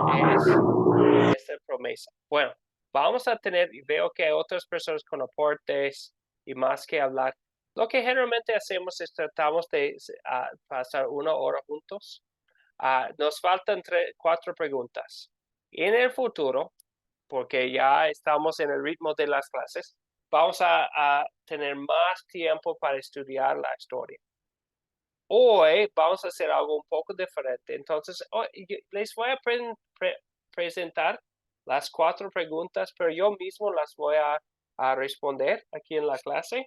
es esta promesa. Bueno, vamos a veo que hay otras personas con aportes y más que hablar. Lo que generalmente hacemos es tratamos de pasar 1 hora juntos. Nos faltan 4 preguntas. En el futuro, porque ya estamos en el ritmo de las clases, vamos a tener más tiempo para estudiar la historia. Hoy vamos a hacer algo un poco diferente. Entonces, les voy a presentar las 4 preguntas, pero yo mismo las voy a responder aquí en la clase.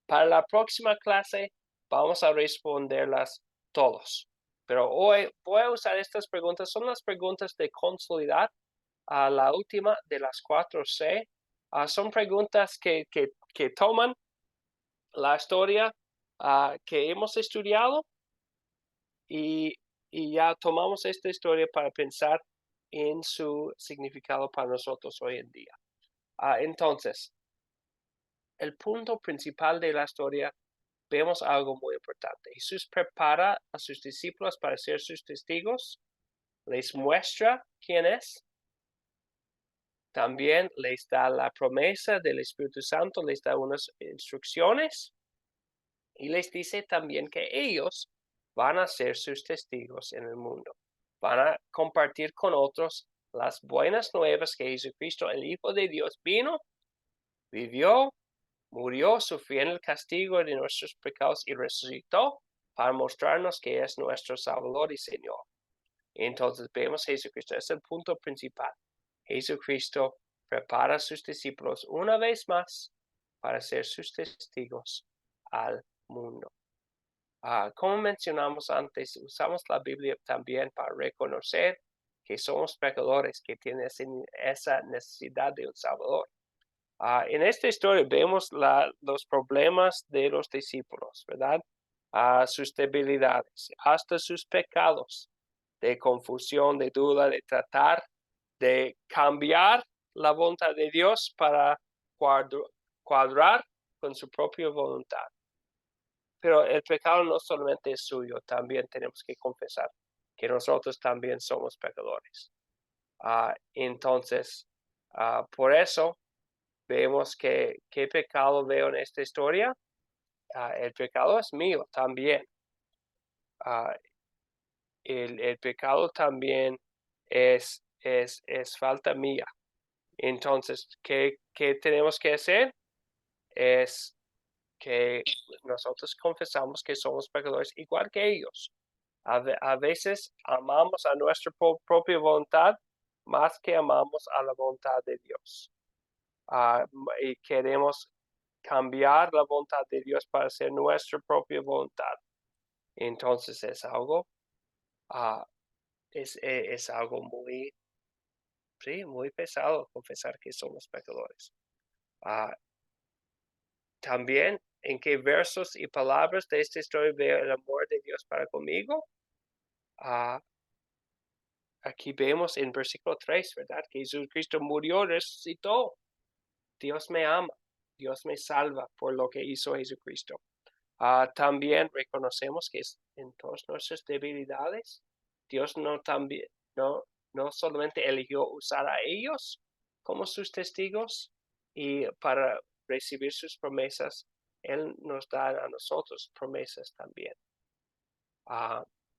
Para la próxima clase vamos a responderlas todos. Pero hoy voy a usar estas preguntas. Son las preguntas de consolidar. La última de las 4C. Son preguntas que toman la historia que hemos estudiado y ya tomamos esta historia para pensar en su significado para nosotros hoy en día. Entonces, el punto principal de la historia, vemos algo muy importante. Jesús prepara a sus discípulos para ser sus testigos, les muestra quién es, también les da la promesa del Espíritu Santo, les da unas instrucciones y les dice también que ellos van a ser sus testigos en el mundo. Van a compartir con otros las buenas nuevas que Jesucristo, el Hijo de Dios, vino, vivió, murió, sufrió en el castigo de nuestros pecados y resucitó para mostrarnos que es nuestro Salvador y Señor. Entonces vemos Jesucristo, es el punto principal. Jesucristo prepara a sus discípulos una vez más para ser sus testigos al mundo. Como mencionamos antes, usamos la Biblia también para reconocer que somos pecadores, que tienen esa necesidad de un Salvador. En esta historia vemos los problemas de los discípulos, ¿verdad? Sus debilidades, hasta sus pecados de confusión, de duda, de tratar de cambiar la voluntad de Dios para cuadrar con su propia voluntad. Pero el pecado no solamente es suyo, también tenemos que confesar que nosotros también somos pecadores. Entonces, por eso vemos que ¿qué pecado veo en esta historia? El pecado es mío también. El pecado también es falta mía. Entonces, ¿qué tenemos que hacer? Es que nosotros confesamos que somos pecadores igual que ellos. A veces amamos a nuestra propia voluntad más que amamos a la voluntad de Dios. Y queremos cambiar la voluntad de Dios para hacer nuestra propia voluntad. Entonces es algo, es algo muy pesado confesar que somos pecadores. También, ¿en qué versos y palabras de esta historia veo el amor de Dios para conmigo? aquí vemos en versículo 3, ¿verdad? Que Jesucristo murió, resucitó. Dios me ama, Dios me salva por lo que hizo Jesucristo. También reconocemos que en todas nuestras debilidades, Dios no solamente eligió usar a ellos como sus testigos y para recibir sus promesas, Él nos da a nosotros promesas también.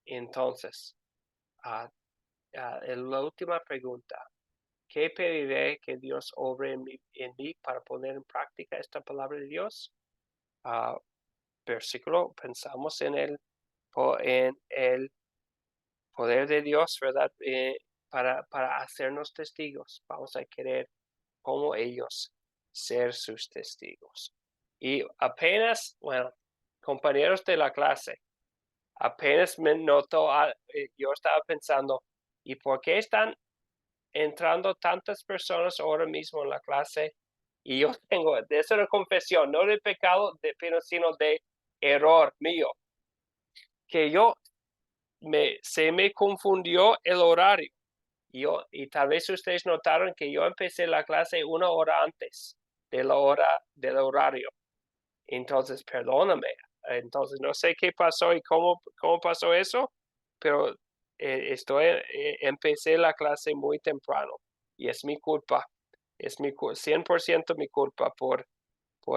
Entonces, la última pregunta. ¿Qué pediré que Dios obre en mí para poner en práctica esta palabra de Dios? Versículo, pensamos en el poder de Dios, ¿verdad? Para hacernos testigos. Vamos a querer como ellos ser sus testigos. Y apenas, bueno, compañeros de la clase, apenas me notó, yo estaba pensando, ¿y por qué están entrando tantas personas ahora mismo en la clase? Y yo tengo, es una confesión, no de pecado, sino de error mío, que se me confundió el horario. Y tal vez ustedes notaron que yo empecé la clase 1 hora antes de la hora del horario. Entonces, perdóname. Entonces, no sé qué pasó y cómo pasó eso, pero empecé la clase muy temprano y es mi culpa. Es 100% mi culpa por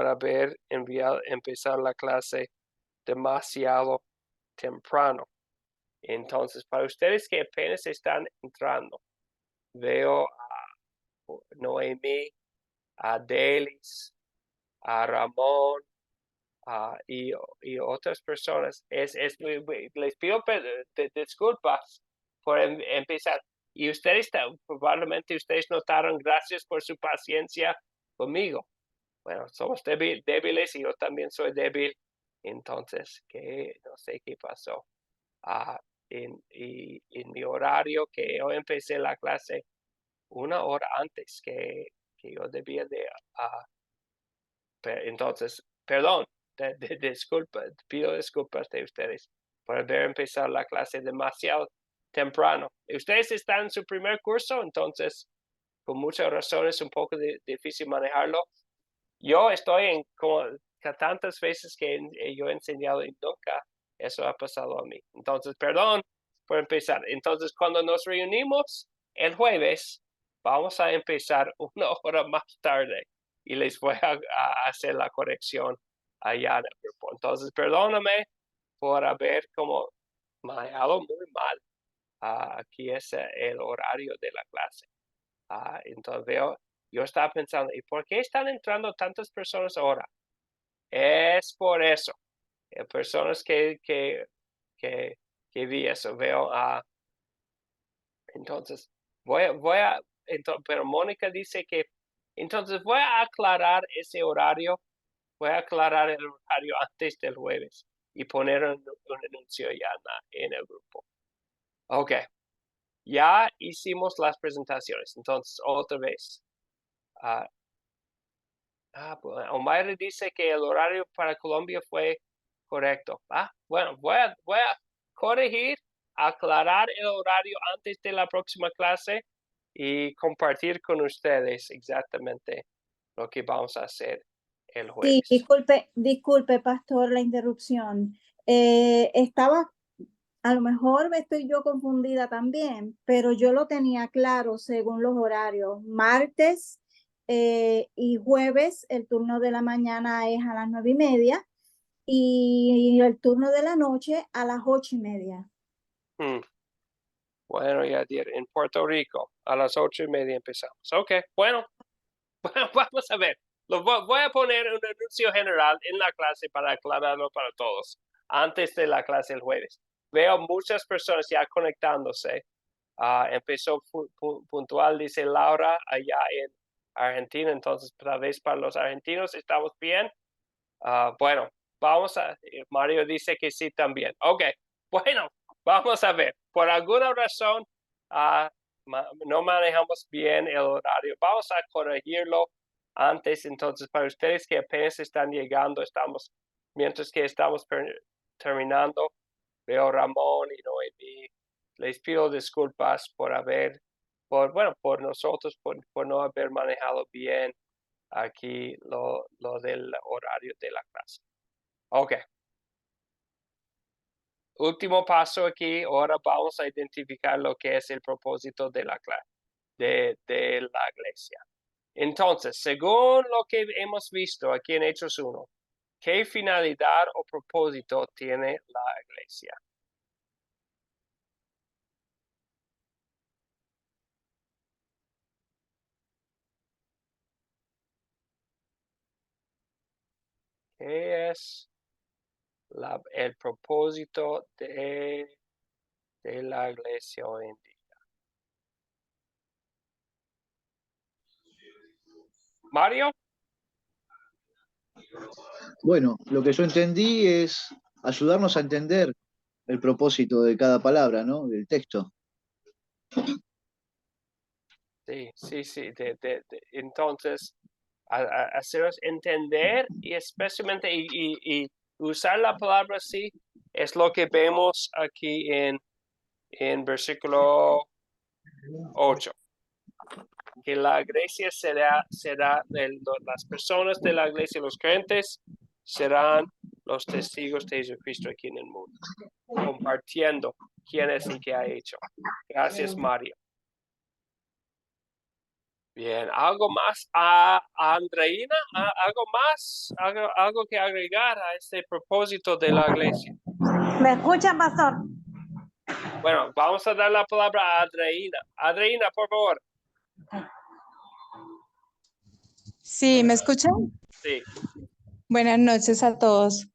haber empezar la clase demasiado temprano. Entonces, para ustedes que apenas están entrando, veo a Noemí, a Delis, a Ramón, y otras personas. Les pido disculpas por empezar. Y ustedes, probablemente ustedes notaron, gracias por su paciencia conmigo. Bueno, somos débiles y yo también soy débil. Entonces, no sé qué pasó. En mi horario, que yo empecé la clase 1 hora antes que yo debía de... entonces, perdón, pido disculpas de ustedes por haber empezado la clase demasiado temprano. Ustedes están en su primer curso, entonces, con muchas razones, es un poco difícil manejarlo. Yo estoy como tantas veces que yo he enseñado y nunca eso ha pasado a mí. Entonces, perdón por empezar. Entonces, cuando nos reunimos el jueves, vamos a empezar 1 hora más tarde y les voy a hacer la corrección allá en el grupo. Entonces, perdóname por haber como manejado muy mal. Aquí es el horario de la clase. Entonces yo estaba pensando, ¿y por qué están entrando tantas personas ahora? Es por eso. Personas que vi eso, veo entonces pero Mónica dice que entonces voy a aclarar ese horario, voy a aclarar el horario antes del jueves y poner un anuncio ya en el grupo. Ok, ya hicimos las presentaciones, entonces otra vez. Pues, Omaira dice que el horario para Colombia fue correcto. Bueno, voy a corregir, aclarar el horario antes de la próxima clase y compartir con ustedes exactamente lo que vamos a hacer el jueves. Sí, disculpe, pastor, la interrupción. A lo mejor estoy yo confundida también, pero yo lo tenía claro según los horarios. Martes y jueves, el turno de la mañana es a las 9:30 y el turno de la noche a las 8:30. Bueno, ya en Puerto Rico a las 8:30 empezamos. Ok, bueno, vamos a ver. Voy a poner un anuncio general en la clase para aclararlo para todos antes de la clase el jueves. Veo muchas personas ya conectándose. Empezó puntual, dice Laura, allá en Argentina. Entonces, tal vez para los argentinos estamos bien. Bueno, Mario dice que sí también. Ok, bueno, vamos a ver. Por alguna razón, no manejamos bien el horario. Vamos a corregirlo antes. Entonces, para ustedes que apenas están llegando, mientras que estamos terminando, veo Ramón y Noemí, les pido disculpas por nosotros, por no haber manejado bien aquí lo del horario de la clase. Ok. Último paso aquí, ahora vamos a identificar lo que es el propósito de la clase, de la iglesia. Entonces, según lo que hemos visto aquí en Hechos 1, ¿qué finalidad o propósito tiene la iglesia? ¿Qué es el propósito de la iglesia hoy en día? Mario. Bueno, lo que yo entendí es ayudarnos a entender el propósito de cada palabra, ¿no? Del texto. Sí. Entonces, haceros entender y especialmente y usar la palabra sí es lo que vemos aquí en versículo 8. Que la iglesia será las personas de la iglesia, los creyentes, serán los testigos de Jesucristo aquí en el mundo, compartiendo quién es y qué ha hecho. Gracias, Mario. Bien, ¿algo más? Andreina, ¿algo más? ¿Algo que agregar a este propósito de la iglesia? ¿Me escuchan, pastor? Bueno, vamos a dar la palabra a Andreina. Andreina, por favor. Sí, ¿me escuchan? Sí. Buenas noches a todos.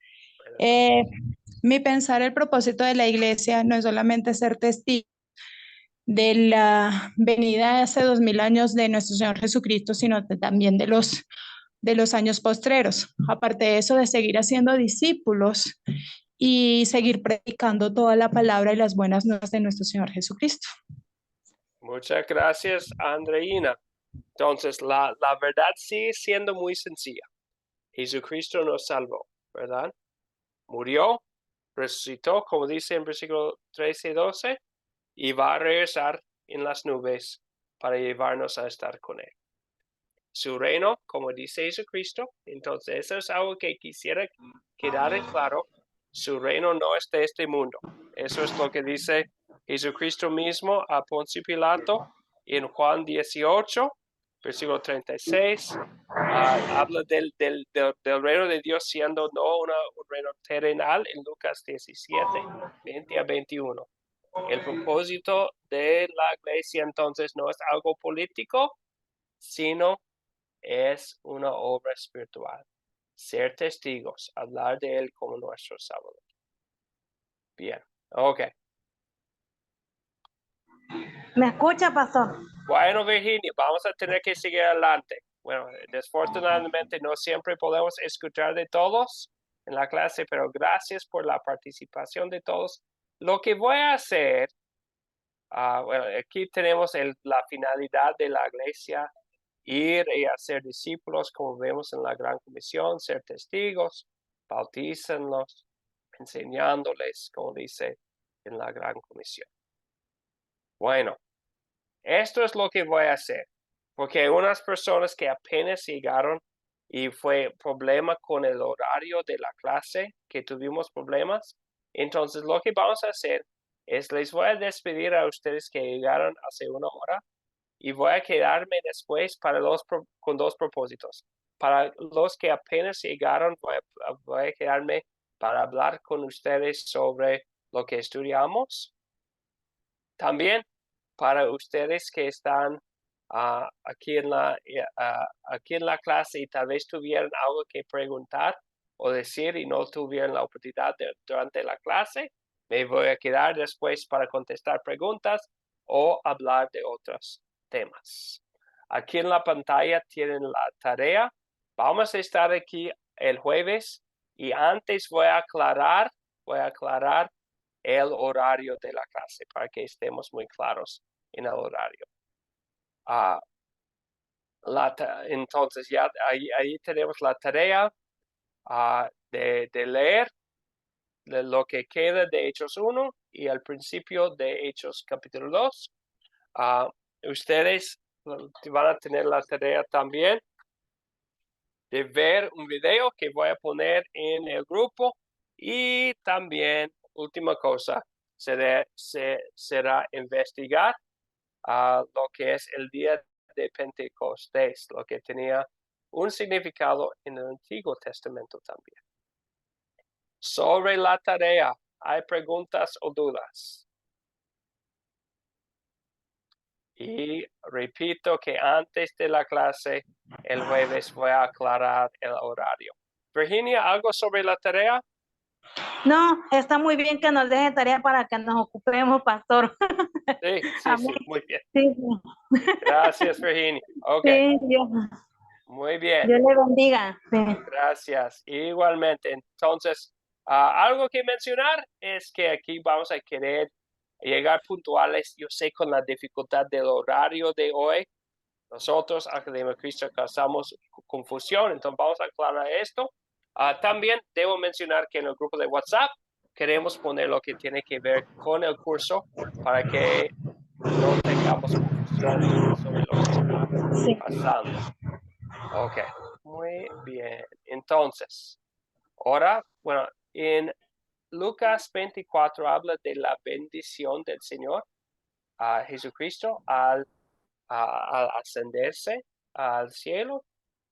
Mi pensar, el propósito de la iglesia no es solamente ser testigo de la venida hace 2000 años de nuestro Señor Jesucristo, sino también de los años postreros. Aparte de eso, de seguir haciendo discípulos y seguir predicando toda la palabra y las buenas nuevas de nuestro Señor Jesucristo. Muchas gracias, Andreina. Entonces, la verdad sigue siendo muy sencilla. Jesucristo nos salvó, ¿verdad? Murió, resucitó, como dice en versículo 13 y 12, y va a regresar en las nubes para llevarnos a estar con Él. Su reino, como dice Jesucristo, entonces eso es algo que quisiera quedar en claro. Su reino no es de este mundo. Eso es lo que dice Jesucristo mismo a Poncio Pilato en Juan 18, versículo 36. Habla del reino de Dios siendo no un reino terrenal en Lucas 17, 20 a 21. El propósito de la iglesia entonces no es algo político, sino es una obra espiritual. Ser testigos, hablar de Él como nuestro Salvador. Bien, ok. ¿Me escucha, pastor? Bueno, Virginia, vamos a tener que seguir adelante. Bueno, desafortunadamente no siempre podemos escuchar de todos en la clase, pero gracias por la participación de todos. Lo que voy a hacer, bueno, aquí tenemos la finalidad de la iglesia, ir y hacer discípulos, como vemos en la Gran Comisión, ser testigos, bautícenlos, enseñándoles, como dice en la Gran Comisión. Bueno, esto es lo que voy a hacer, porque hay unas personas que apenas llegaron y fue problema con el horario de la clase, que tuvimos problemas. Entonces, lo que vamos a hacer es, les voy a despedir a ustedes que llegaron hace una hora y voy a quedarme después con dos propósitos. Para los que apenas llegaron, voy a quedarme para hablar con ustedes sobre lo que estudiamos. También para ustedes que están aquí en la clase y tal vez tuvieran algo que preguntar o decir y no tuvieran la oportunidad durante la clase, me voy a quedar después para contestar preguntas o hablar de otros temas. Aquí en la pantalla tienen la tarea. Vamos a estar aquí el jueves y antes voy a aclarar el horario de la clase para que estemos muy claros en el horario. Entonces ya ahí tenemos la tarea de leer lo que queda de Hechos 1 y al principio de Hechos capítulo 2. Ustedes van a tener la tarea también de ver un video que voy a poner en el grupo, y también, última cosa, será investigar lo que es el día de Pentecostés, lo que tenía un significado en el Antiguo Testamento también. Sobre la tarea, ¿hay preguntas o dudas? Y repito que antes de la clase, el jueves, voy a aclarar el horario. Virginia, ¿algo sobre la tarea? No, está muy bien que nos deje tarea para que nos ocupemos, pastor. Sí, Amén. muy bien. Sí, sí. Gracias, Virginia. Ok, Sí, Dios, muy bien. Dios le bendiga. Sí. Gracias. Igualmente, entonces, algo que mencionar es que aquí vamos a querer llegar puntuales. Yo sé, con la dificultad del horario de hoy, nosotros, Academia Cristo, causamos confusión, entonces vamos a aclarar esto. También debo mencionar que en el grupo de WhatsApp queremos poner lo que tiene que ver con el curso para que no tengamos confusión sobre lo que está pasando. Ok, muy bien. Entonces, ahora, bueno, en Lucas 24 habla de la bendición del Señor a Jesucristo al ascenderse al cielo.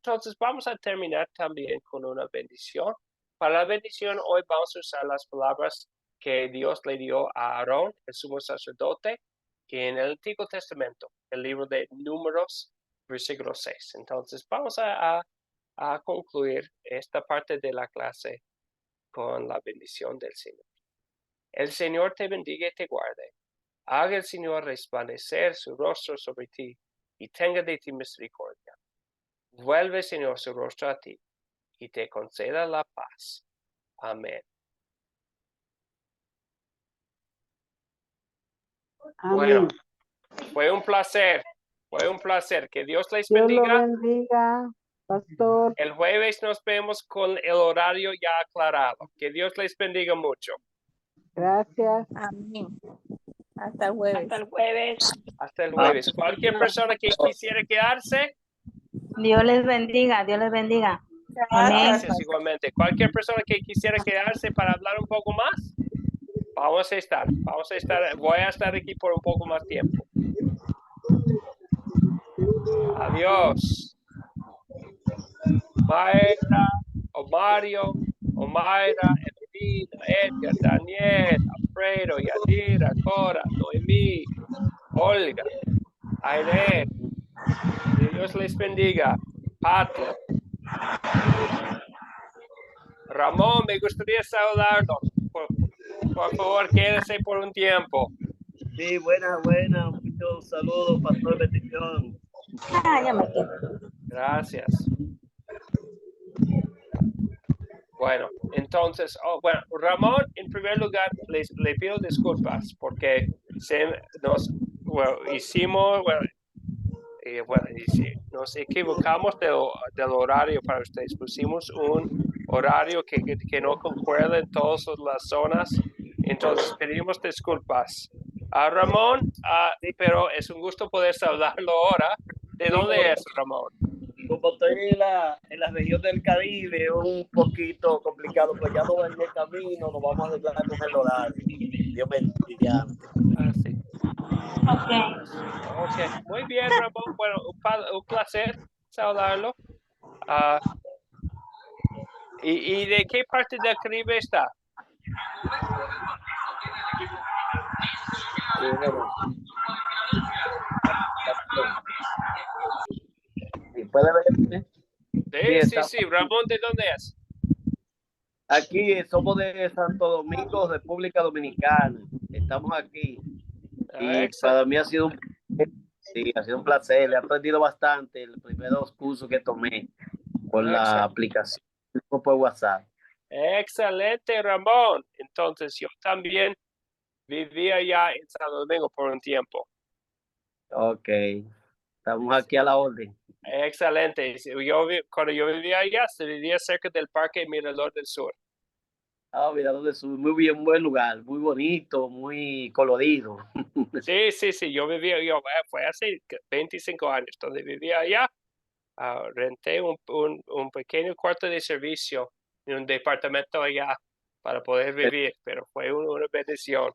Entonces vamos a terminar también con una bendición. Para la bendición hoy vamos a usar las palabras que Dios le dio a Aarón, el sumo sacerdote, en el Antiguo Testamento, el libro de Números, versículo 6. Entonces vamos a concluir esta parte de la clase con la bendición del Señor. El Señor te bendiga y te guarde. Haga el Señor resplandecer su rostro sobre ti y tenga de ti misericordia. Vuelve, Señor, su rostro a ti y te conceda la paz. Amén. Bueno, fue un placer. Fue un placer. Que Dios les Dios lo bendiga. bendiga, pastor. El jueves nos vemos con el horario ya aclarado. Que Dios les bendiga mucho. Gracias. Amén. Hasta el jueves. Hasta el jueves. Hasta el jueves. Cualquier persona que quisiera quedarse, Dios les bendiga, Dios les bendiga. Amén. gracias igualmente. Cualquier persona que quisiera quedarse para hablar un poco más, vamos a estar, voy a estar aquí por un poco más tiempo. Adiós. Mayra, Omario, Omaira, Evelina, Edgar, Daniel, Alfredo, Yadira, Cora, Noemí, Olga, Aire. Dios les bendiga. Pato. Ramón, me gustaría saludarlos. Por favor, quédese por un tiempo. Sí, buena. Muchos saludos, pastor, bendición. Gracias. Bueno, entonces, Ramón, en primer lugar, le pido disculpas porque nos equivocamos del horario para ustedes. Pusimos un horario que no concuerda en todas las zonas, entonces pedimos disculpas. Ramón, pero es un gusto poder saludarlo ahora. ¿De dónde es, Ramón? Como estoy en la región del Caribe, un poquito complicado, pues ya no en el camino, nos vamos a arreglar con el horario. Dios bendiga. Sí. Ok, muy bien, Ramón. Bueno, un placer saludarlo. ¿Y de qué parte del Caribe está? ¿Puede verme? Sí, Ramón, ¿de dónde es? Aquí somos de Santo Domingo, República Dominicana. Estamos aquí. Y para mí ha sido un placer. He aprendido bastante en los primeros cursos que tomé con la aplicación por WhatsApp. Excelente, Ramón. Entonces, yo también vivía allá en Santo Domingo por un tiempo. Ok. Estamos aquí a la orden. Excelente. Cuando yo vivía allá, se vivía cerca del Parque Mirador del Sur. Ah, Mirador del Sur, muy bien, buen lugar, muy bonito, muy colorido. Sí, yo vivía, fue hace 25 años donde vivía allá. Renté un pequeño cuarto de servicio en un departamento allá para poder vivir, pero fue una bendición.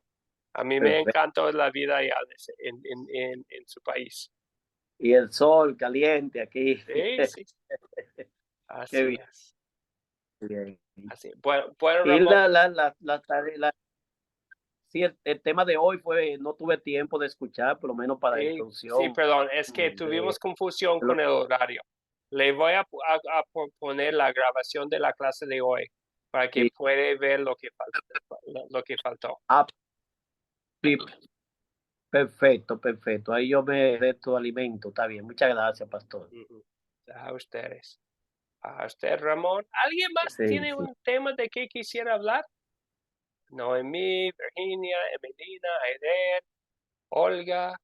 A mí me Perfecto. encantó la vida allá en su país. Y el sol caliente aquí. Sí. Qué Así bien. es. Bien. Así. Bueno, Y Ramón. sí, el tema de hoy fue, no tuve tiempo de escuchar, por lo menos para la Sí, introducción. perdón, es que tuvimos confusión con el horario. Le voy a poner la grabación de la clase de hoy para que Sí. pueda ver lo que faltó. Sí. Perfecto. Ahí yo me reto alimento. Está bien. Muchas gracias, pastor. A ustedes. A usted, Ramón. ¿Alguien más Sí, tiene sí. un tema de qué quisiera hablar? Noemí, Virginia, Emelina, Aiden, Olga.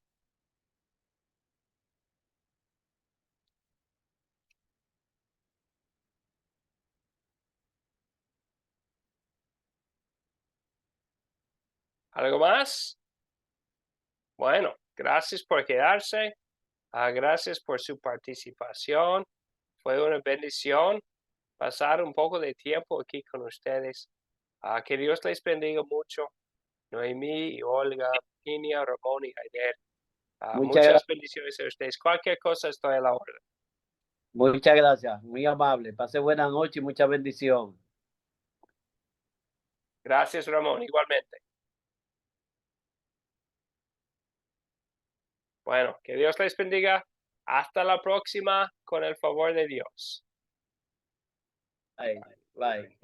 ¿Algo más? Bueno, gracias por quedarse. Gracias por su participación. Fue una bendición pasar un poco de tiempo aquí con ustedes. Que Dios les bendiga mucho. Noemí y Olga, Virginia, Ramón y Aiden. Muchas bendiciones a ustedes. Cualquier cosa estoy a la orden. Muchas gracias. Muy amable. Pase buena noche y mucha bendición. Gracias, Ramón. Igualmente. Bueno, que Dios les bendiga. Hasta la próxima, con el favor de Dios. Bye.